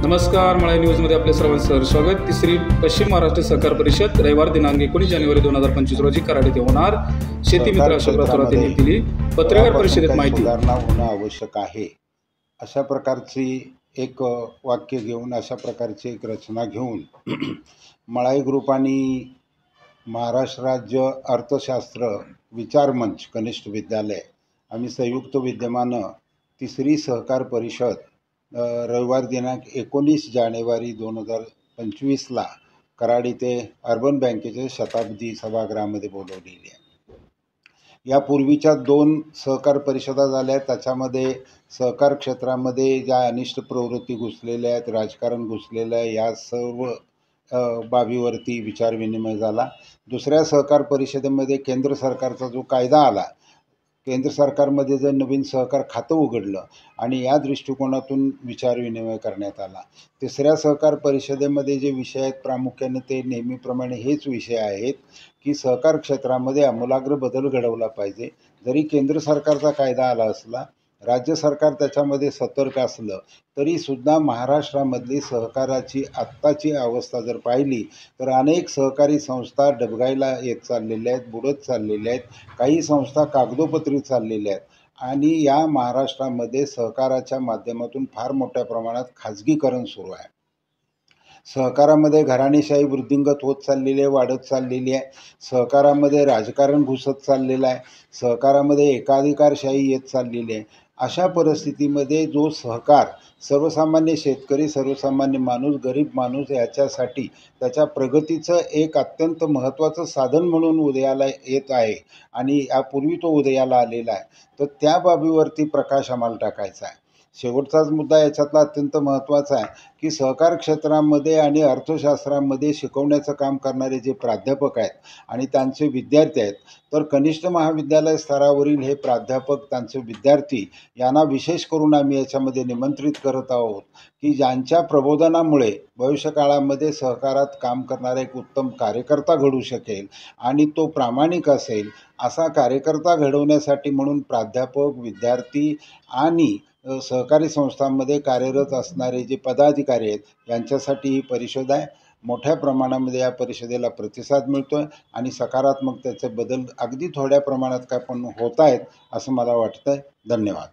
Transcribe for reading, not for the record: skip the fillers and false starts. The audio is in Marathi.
नमस्कार, मळाई न्यूजमध्ये आपले सर्वांचं स्वागत। तिसरी पश्चिम महाराष्ट्र सहकार परिषद रविवार दिनांक 19 जानेवारी 2025 रोजी कराड येथे होणार। शेती मित्र अशोक राठोड यांनी दिली पत्रकार परिषदेत माहिती। सुधारणा होणं आवश्यक आहे अशा प्रकारची एक वाक्य घेऊन, अशा प्रकारची एक रचना घेऊन मळाई ग्रुप आणि महाराष्ट्र राज्य अर्थशास्त्र विचार मंच कनिष्ठ विद्यालय आम्ही संयुक्त विद्यमानं तिसरी सहकार परिषद रविवार दिनांक 19 जानेवारी 2025ला कराड येथे अर्बन बँकेच्या शताब्दी सभागृहामध्ये बोलवलेली आहे। यापूर्वीच्या 2 सहकार परिषदा झाल्या, त्याच्यामध्ये सहकार क्षेत्रामध्ये ज्या अनिष्ट प्रवृत्ती घुसलेल्या आहेत, राजकारण घुसलेलं आहे, या सर्व बाबीवरती विचारविनिमय झाला। दुसऱ्या सहकार परिषदेमध्ये केंद्र सरकारचा जो कायदा आला, केंद्र सरकारमध्ये जर नवीन सहकार खातं उघडलं आणि या दृष्टिकोनातून विचारविनिमय करण्यात आला। तिसऱ्या सहकार परिषदेमध्ये जे विषय आहेत प्रामुख्याने ते नेहमीप्रमाणे हेच विषय आहेत की सहकार क्षेत्रामध्ये आमूलाग्र बदल घडवला पाहिजे। जरी केंद्र सरकारचा कायदा आला असला, राज्य सरकार त्याच्यामध्ये सतर्क असलं तरीसुद्धा महाराष्ट्रामधली सहकाराची आत्ताची अवस्था जर पाहिली तर अनेक सहकारी संस्था डबघाईला येत चाललेल्या आहेत, बुडत चाललेल्या आहेत, काही संस्था कागदोपत्री चाललेल्या आहेत आणि या महाराष्ट्रामध्ये सहकाराच्या माध्यमातून फार मोठ्या प्रमाणात खाजगीकरण सुरू आहे। सहकारामध्ये घराणेशाही वृद्धिंगत होत चाललेली आहे, वाढत चाललेली आहे। सहकारामध्ये राजकारण घुसत चाललेलं आहे, सहकारामध्ये एकाधिकारशाही येत चाललेली आहे। अशा परिस्थितीमध्ये जो सहकार सर्वसामान्य शेतकरी, सर्वसामान्य माणूस, गरीब माणूस याच्यासाठी त्याच्या प्रगतीचं एक अत्यंत महत्त्वाचं साधन म्हणून उदयाला येत आहे आणि यापूर्वी तो उदयाला आलेला आहे, तर त्या बाबीवरती प्रकाश आम्हाला टाकायचा आहे। शेवटचाच मुद्दा याच्यातला अत्यंत महत्त्वाचा आहे की सहकार क्षेत्रामध्ये आणि अर्थशास्त्रामध्ये शिकवण्याचं काम करणारे जे प्राध्यापक आहेत आणि त्यांचे विद्यार्थी आहेत, तर कनिष्ठ महाविद्यालय स्तरावरील हे प्राध्यापक, त्यांचे विद्यार्थी यांना विशेष करून आम्ही याच्यामध्ये निमंत्रित करत आहोत की ज्यांच्या प्रबोधनामुळे भविष्यकाळामध्ये सहकारात काम करणारा एक उत्तम कार्यकर्ता घडू शकेल आणि तो प्रामाणिक असेल, असा कार्यकर्ता घडवण्यासाठी म्हणून प्राध्यापक, विद्यार्थी आणि सहकारी संस्थांमध्ये कार्यरत असणारे जे पदाधिकारी आहेत यांच्यासाठी ही परिषद आहे। मोठ्या प्रमाणामध्ये या परिषदेला प्रतिसाद मिळतो आहे आणि सकारात्मक त्याचे बदल अगदी थोड्या प्रमाणात काय पण होत आहेत असं मला वाटतं आहे। धन्यवाद।